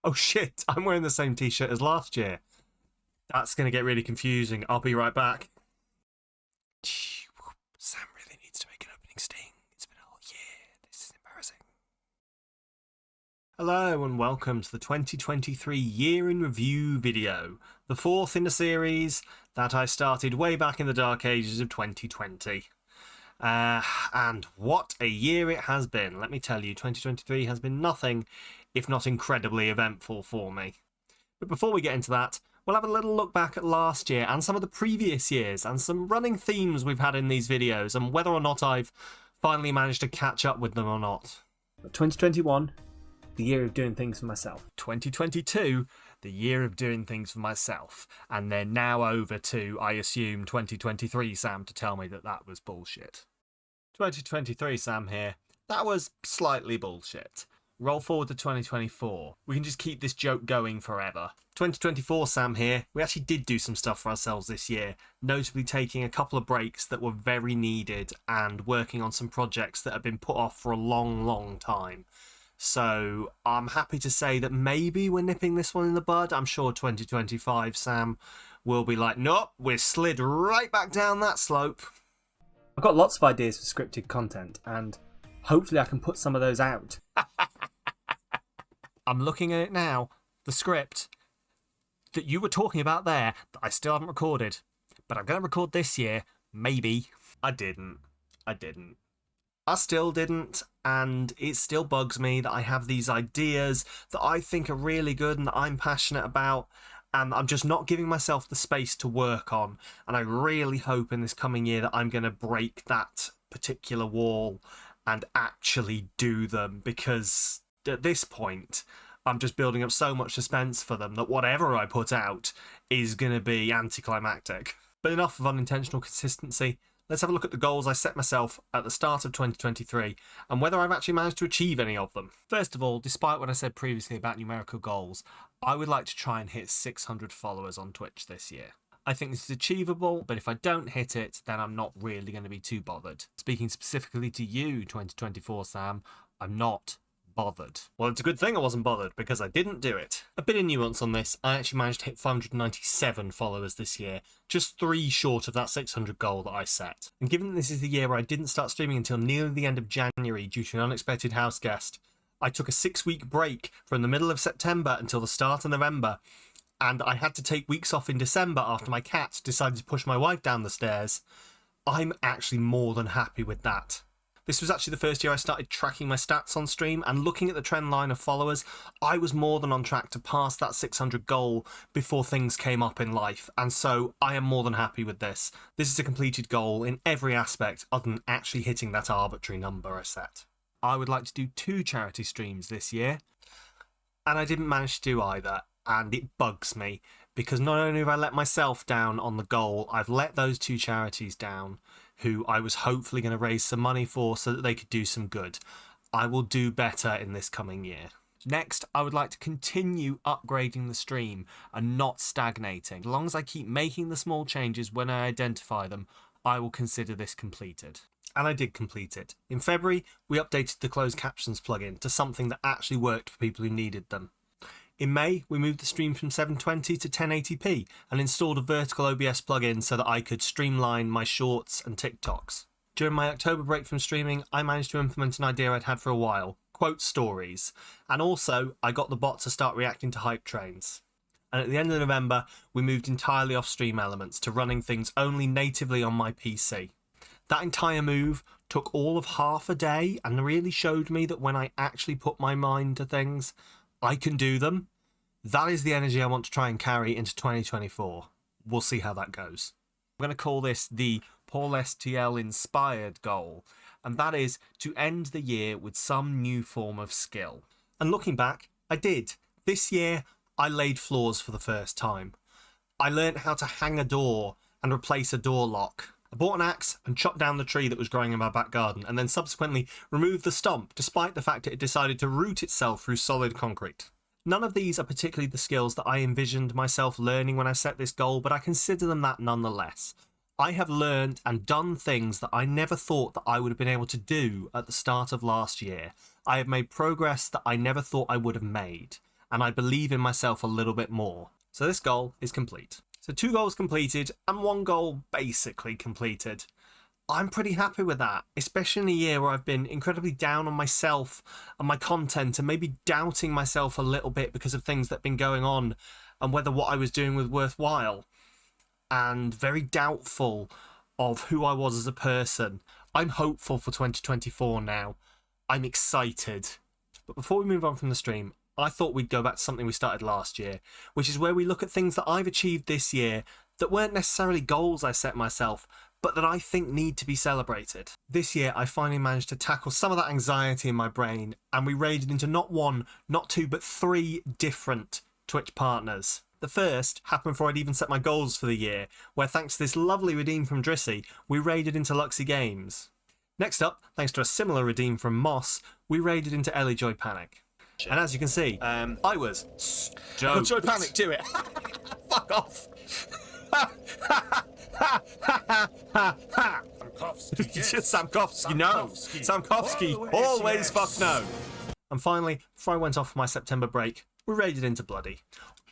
Oh shit, I'm wearing the same t-shirt as last year. That's going to get really confusing. I'll be right back. Sam really needs to make an opening sting. It's been a whole year. This is embarrassing. Hello and welcome to the 2023 Year in Review video, the fourth in a series that I started way back in the dark ages of 2020. And what a year it has been. Let me tell you, 2023 has been nothing if not incredibly eventful for me. But before we get into that, we'll have a little look back at last year and some of the previous years and some running themes we've had in these videos and whether or not I've finally managed to catch up with them or not. 2021, the year of doing things for myself. 2022, the year of doing things for myself. And they're now over to, I assume, 2023 Sam to tell me that that was bullshit. 2023 Sam here. That was slightly bullshit. Roll forward to 2024. We can just keep this joke going forever. 2024 Sam here. We actually did do some stuff for ourselves this year, notably taking a couple of breaks that were very needed and working on some projects that have been put off for a long time. So I'm happy to say that maybe we're nipping this one in the bud. I'm sure 2025 Sam will be like, nope, we're slid right back down that slope. I've got lots of ideas for scripted content and hopefully I can put some of those out. I'm looking at it now, the script that you were talking about there that I still haven't recorded, but I'm going to record this year, maybe. I didn't. I still didn't, and it still bugs me that I have these ideas that I think are really good and that I'm passionate about, and I'm just not giving myself the space to work on. And I really hope in this coming year that I'm going to break that particular wall and actually do them, because at this point I'm just building up so much suspense for them that whatever I put out is going to be anticlimactic. But enough of unintentional consistency. Let's have a look at the goals I set myself at the start of 2023 and whether I've actually managed to achieve any of them. First of all, despite what I said previously about numerical goals, I would like to try and hit 600 followers on Twitch this year. I think this is achievable, but if I don't hit it, then I'm not really going to be too bothered. Speaking specifically to you, 2024 Sam, I'm not bothered. Well, it's a good thing I wasn't bothered because I didn't do it. A bit of nuance on this, I actually managed to hit 597 followers this year, just 3 short of that 600 goal that I set. And given that this is the year where I didn't start streaming until nearly the end of January due to an unexpected house guest, I took a 6-week break from the middle of September until the start of November, and I had to take weeks off in December after my cat decided to push my wife down the stairs. I'm actually more than happy with that. This was actually the first year I started tracking my stats on stream, and looking at the trend line of followers, I was more than on track to pass that 600 goal before things came up in life, and so I am more than happy with this. This is a completed goal in every aspect other than actually hitting that arbitrary number I set. I would like to do 2 charity streams this year, and I didn't manage to do either, and it bugs me, because not only have I let myself down on the goal, I've let those 2 charities down, who I was hopefully going to raise some money for so that they could do some good. I will do better in this coming year. Next, I would like to continue upgrading the stream and not stagnating. As long as I keep making the small changes when I identify them, I will consider this completed. And I did complete it. In February, we updated the closed captions plugin to something that actually worked for people who needed them. In May, we moved the stream from 720 to 1080p and installed a vertical OBS plugin so that I could streamline my shorts and TikToks. During my October break from streaming, I managed to implement an idea I'd had for a while, quote stories, and also I got the bot to start reacting to hype trains. And at the end of November, we moved entirely off stream elements to running things only natively on my PC. That entire move took all of half a day and really showed me that when I actually put my mind to things, I can do them. That is the energy I want to try and carry into 2024. We'll see how that goes. I'm going to call this the Paul STL inspired goal, and that is to end the year with some new form of skill. And looking back, I did. This year, I laid floors for the first time. I learned how to hang a door and replace a door lock. I bought an axe and chopped down the tree that was growing in my back garden, and then subsequently removed the stump, despite the fact it had decided to root itself through solid concrete. None of these are particularly the skills that I envisioned myself learning when I set this goal, but I consider them that nonetheless. I have learned and done things that I never thought that I would have been able to do at the start of last year. I have made progress that I never thought I would have made. and I believe in myself a little bit more. So this goal is complete. So 2 goals completed and 1 goal basically completed. I'm pretty happy with that, especially in a year where I've been incredibly down on myself and my content and maybe doubting myself a little bit because of things that have been going on and whether what I was doing was worthwhile, and very doubtful of who I was as a person. I'm hopeful for 2024 now. I'm excited. But before we move on from the stream, I thought we'd go back to something we started last year, which is where we look at things that I've achieved this year that weren't necessarily goals I set myself, but that I think need to be celebrated. This year, I finally managed to tackle some of that anxiety in my brain, and we raided into not 1, not 2, but 3 different Twitch partners. The first happened before I'd even set my goals for the year, where thanks to this lovely redeem from Drissy, we raided into Luxy Games. Next up, thanks to a similar redeem from Moss, we raided into Ellie Joy Panic. And as you can see, I was stoked. Joy Panic, do it. Fuck off. Samkovsky, no. Samkovsky, always fuck no. And finally, before I went off for my September break, we raided into Bloody.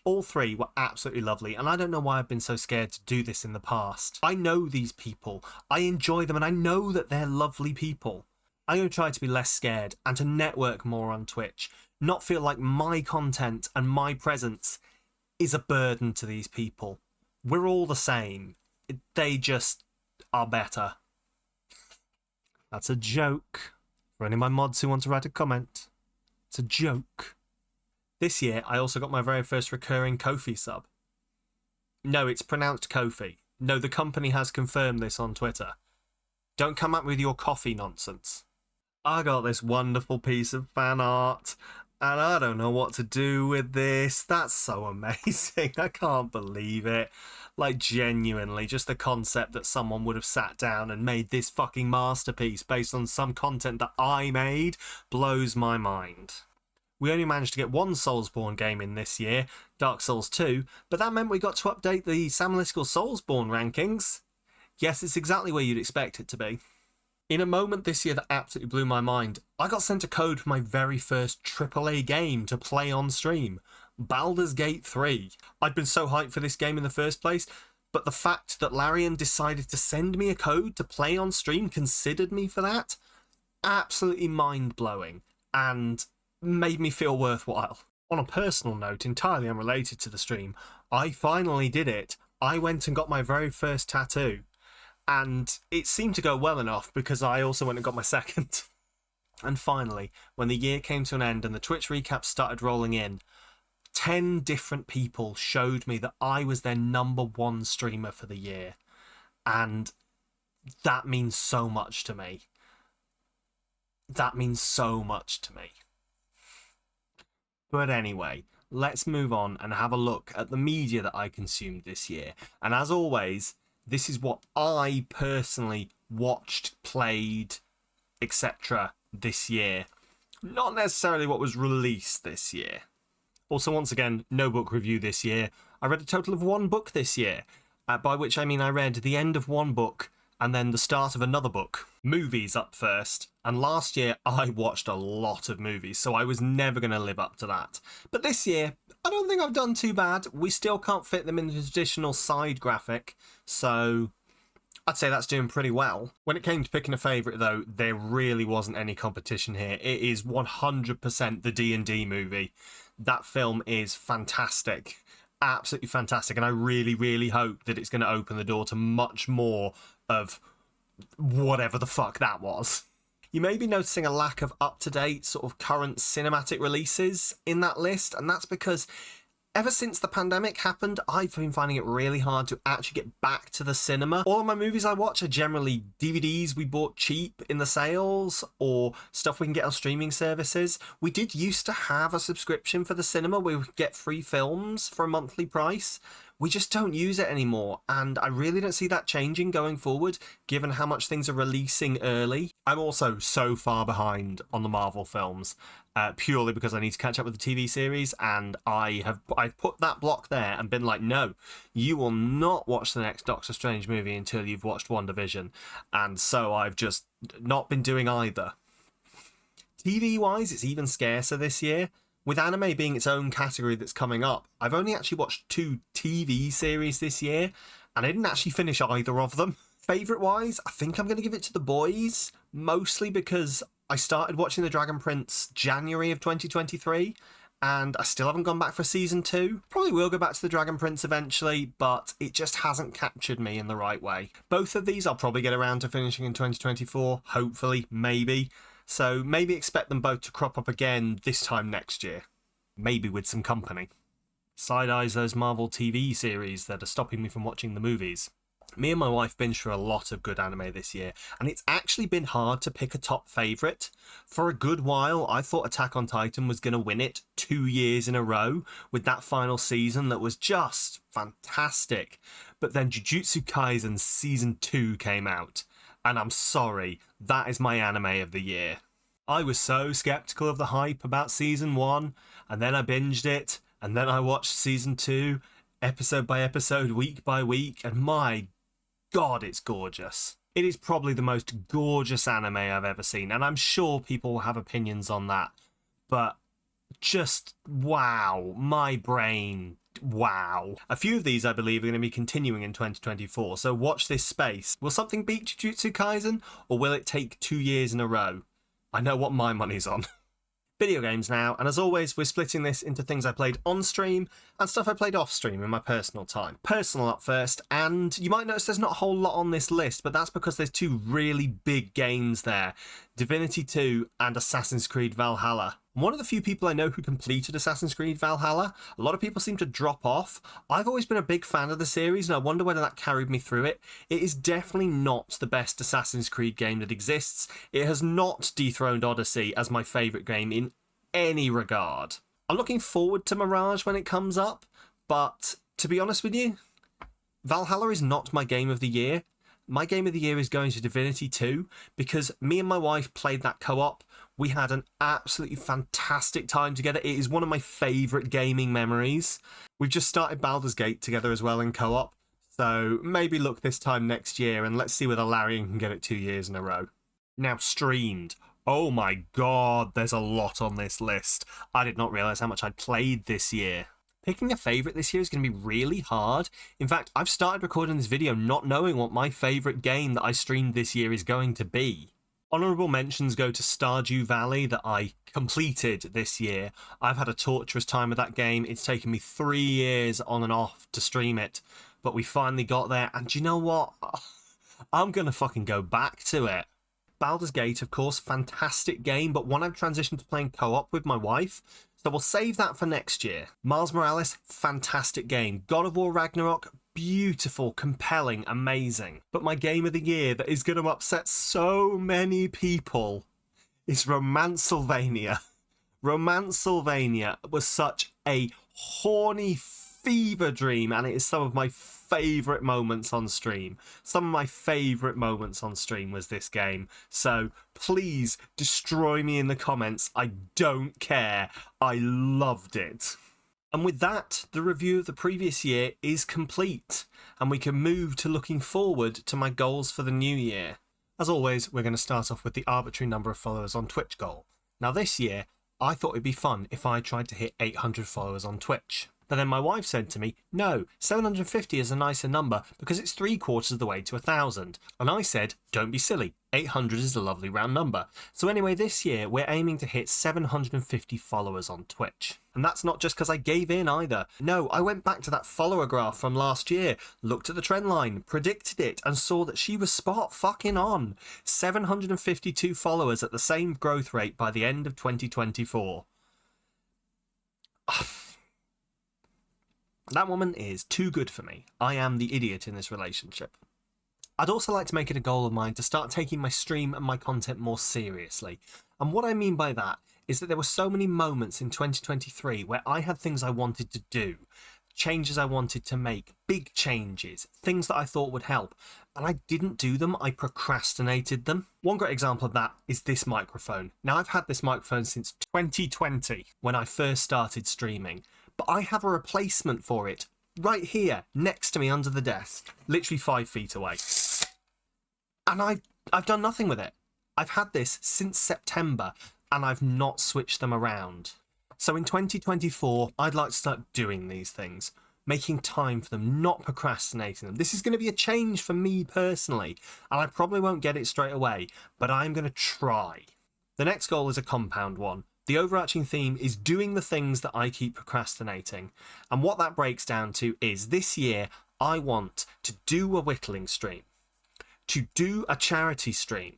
All 3 were absolutely lovely, and I don't know why I've been so scared to do this in the past. I know these people, I enjoy them, and I know that they're lovely people. I'm going to try to be less scared and to network more on Twitch, not feel like my content and my presence is a burden to these people. We're all the same. They just are better. That's a joke. For any of my mods who want to write a comment, it's a joke. This year, I also got my very first recurring Ko-fi sub. No, it's pronounced Ko-fi. No, the company has confirmed this on Twitter. Don't come up with your coffee nonsense. I got this wonderful piece of fan art, and I don't know what to do with this. That's so amazing. I can't believe it. Like, genuinely, just the concept that someone would have sat down and made this fucking masterpiece based on some content that I made blows my mind. We only managed to get 1 Soulsborne game in this year, Dark Souls 2, but that meant we got to update the Samalytical Soulsborne rankings. Yes, it's exactly where you'd expect it to be. In a moment this year that absolutely blew my mind, I got sent a code for my very first AAA game to play on stream, Baldur's Gate 3. I'd been so hyped for this game in the first place, but the fact that Larian decided to send me a code to play on stream, considered me for that, absolutely mind-blowing, and made me feel worthwhile. On a personal note, entirely unrelated to the stream, I finally did it. I went and got my very first tattoo. And it seemed to go well enough because I also went and got my second. And finally, when the year came to an end and the Twitch recaps started rolling in, 10 different people showed me that I was their #1 streamer for the year. And that means so much to me. That means so much to me. But anyway, let's move on and have a look at the media that I consumed this year. And as always, this is what I personally watched, played, etc. this year. Not necessarily what was released this year. Also, once again, no book review this year. I read a total of 1 book this year, by which I mean I read the end of 1 book and then the start of another book. Movies up first. And last year, I watched a lot of movies, so I was never going to live up to that. But this year, I don't think I've done too bad. We still can't fit them in the traditional side graphic, so I'd say that's doing pretty well. When it came to picking a favourite, though, there really wasn't any competition here. It is 100% the D&D movie. That film is fantastic. Absolutely fantastic. And I really, really hope that it's going to open the door to much more of whatever the fuck that was. You may be noticing a lack of up-to-date sort of current cinematic releases in that list, and that's because ever since the pandemic happened, I've been finding it really hard to actually get back to the cinema. All of my movies I watch are generally DVDs we bought cheap in the sales or stuff we can get on streaming services. We did used to have a subscription for the cinema where we could get free films for a monthly price. We just don't use it anymore, and I really don't see that changing going forward, given how much things are releasing early. I'm also so far behind on the Marvel films, purely because I need to catch up with the TV series, and I've put that block there and been like, no, you will not watch the next Doctor Strange movie until you've watched WandaVision, and so I've just not been doing either. TV-wise, it's even scarcer this year. With anime being its own category that's coming up, I've only actually watched 2 TV series this year, and I didn't actually finish either of them. Favourite wise, I think I'm going to give it to The Boys, mostly because I started watching The Dragon Prince January of 2023, and I still haven't gone back for season 2. Probably will go back to The Dragon Prince eventually, but it just hasn't captured me in the right way. Both of these I'll probably get around to finishing in 2024, hopefully, maybe. So maybe expect them both to crop up again this time next year. Maybe with some company. Side-eyes those Marvel TV series that are stopping me from watching the movies. Me and my wife binged through a lot of good anime this year, and it's actually been hard to pick a top favourite. For a good while, I thought Attack on Titan was going to win it 2 years in a row with that final season that was just fantastic. But then Jujutsu Kaisen Season 2 came out, and I'm sorry, that is my anime of the year. I was so skeptical of the hype about Season 1, and then I binged it, and then I watched Season 2, episode by episode, week by week, and my God, it's gorgeous. It is probably the most gorgeous anime I've ever seen, and I'm sure people will have opinions on that, but just wow, my brain, wow. A few of these I believe are going to be continuing in 2024, so watch this space. Will something beat Jujutsu Kaisen, or will it take 2 years in a row? I know what my money's on. Video games now, and as always, we're splitting this into things I played on stream and stuff I played off stream in my personal time. Personal up first, and you might notice there's not a whole lot on this list, but that's because there's 2 really big games there, Divinity 2 and Assassin's Creed Valhalla. I'm one of the few people I know who completed Assassin's Creed Valhalla. A lot of people seem to drop off. I've always been a big fan of the series, and I wonder whether that carried me through it. It is definitely not the best Assassin's Creed game that exists. It has not dethroned Odyssey as my favourite game in any regard. I'm looking forward to Mirage when it comes up, but to be honest with you, Valhalla is not my game of the year. My game of the year is going to Divinity 2, because me and my wife played that co-op. We had an absolutely fantastic time together. It is one of my favourite gaming memories. We've just started Baldur's Gate together as well in co-op, so maybe look this time next year and let's see whether Larian can get it 2 years in a row. Now streamed. Oh my God, there's a lot on this list. I did not realise how much I'd played this year. Picking a favourite this year is going to be really hard. In fact, I've started recording this video not knowing what my favourite game that I streamed this year is going to be. Honourable mentions go to Stardew Valley that I completed this year. I've had a torturous time with that game. It's taken me 3 years on and off to stream it, but we finally got there, and do you know what? I'm going to fucking go back to it. Baldur's Gate, of course, fantastic game, but one I've transitioned to playing co-op with my wife, so we'll save that for next year. Miles Morales, fantastic game. God of War Ragnarok, beautiful, compelling, amazing. But my game of the year that is going to upset so many people is Romancylvania. Romancylvania was such a horny fever dream, and it is some of my favourite moments on stream. Some of my favourite moments on stream was this game. So please destroy me in the comments. I don't care. I loved it. And with that, the review of the previous year is complete, and we can move to looking forward to my goals for the new year. As always, we're going to start off with the arbitrary number of followers on Twitch goal. Now this year, I thought it'd be fun if I tried to hit 800 followers on Twitch. But then my wife said to me, no, 750 is a nicer number because it's 3/4 of the way to 1,000. And I said, don't be silly, 800 is a lovely round number. So anyway, this year we're aiming to hit 750 followers on Twitch. And that's not just because I gave in either. No, I went back to that follower graph from last year, looked at the trend line, predicted it, and saw that she was spot fucking on. 752 followers at the same growth rate by the end of 2024. That woman is too good for me. I am the idiot in this relationship. I'd also like to make it a goal of mine to start taking my stream and my content more seriously. And what I mean by that is that there were so many moments in 2023 where I had things I wanted to do, changes I wanted to make, big changes, things that I thought would help, and I didn't do them, I procrastinated them. One great example of that is this microphone. Now, I've had this microphone since 2020 when I first started streaming, but I have a replacement for it right here next to me under the desk, literally 5 feet away. And I've done nothing with it. I've had this since September and I've not switched them around. So in 2024, I'd like to start doing these things, making time for them, not procrastinating them. This is going to be a change for me personally, and I probably won't get it straight away, but I'm going to try. The next goal is a compound one. The overarching theme is doing the things that I keep procrastinating. And what that breaks down to is this year, I want to do a whittling stream, to do a charity stream,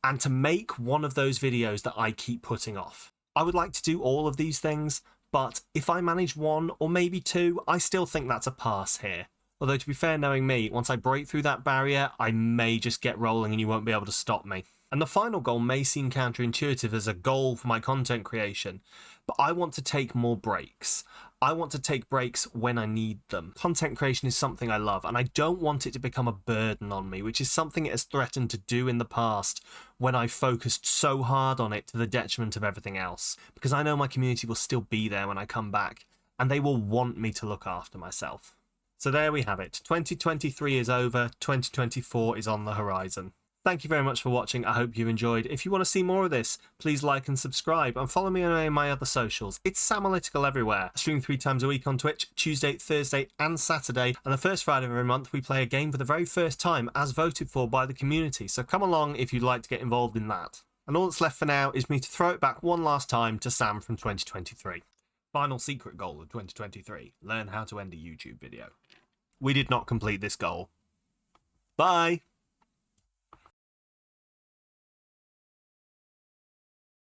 and to make one of those videos that I keep putting off. I would like to do all of these things, but if I manage one or maybe two, I still think that's a pass here. Although to be fair, knowing me, once I break through that barrier, I may just get rolling and you won't be able to stop me. And the final goal may seem counterintuitive as a goal for my content creation, but I want to take more breaks. I want to take breaks when I need them. Content creation is something I love, and I don't want it to become a burden on me, which is something it has threatened to do in the past when I focused so hard on it to the detriment of everything else. Because I know my community will still be there when I come back, and they will want me to look after myself. So there we have it. 2023 is over, 2024 is on the horizon. Thank you very much for watching. I hope you enjoyed. If you want to see more of this, please like and subscribe and follow me on any of my other socials. It's Samalytical everywhere. I stream 3 times a week on Twitch, Tuesday, Thursday and Saturday. And the first Friday of every month we play a game for the very first time as voted for by the community. So come along if you'd like to get involved in that. And all that's left for now is me to throw it back one last time to Sam from 2023. Final secret goal of 2023. Learn how to end a YouTube video. We did not complete this goal. Bye!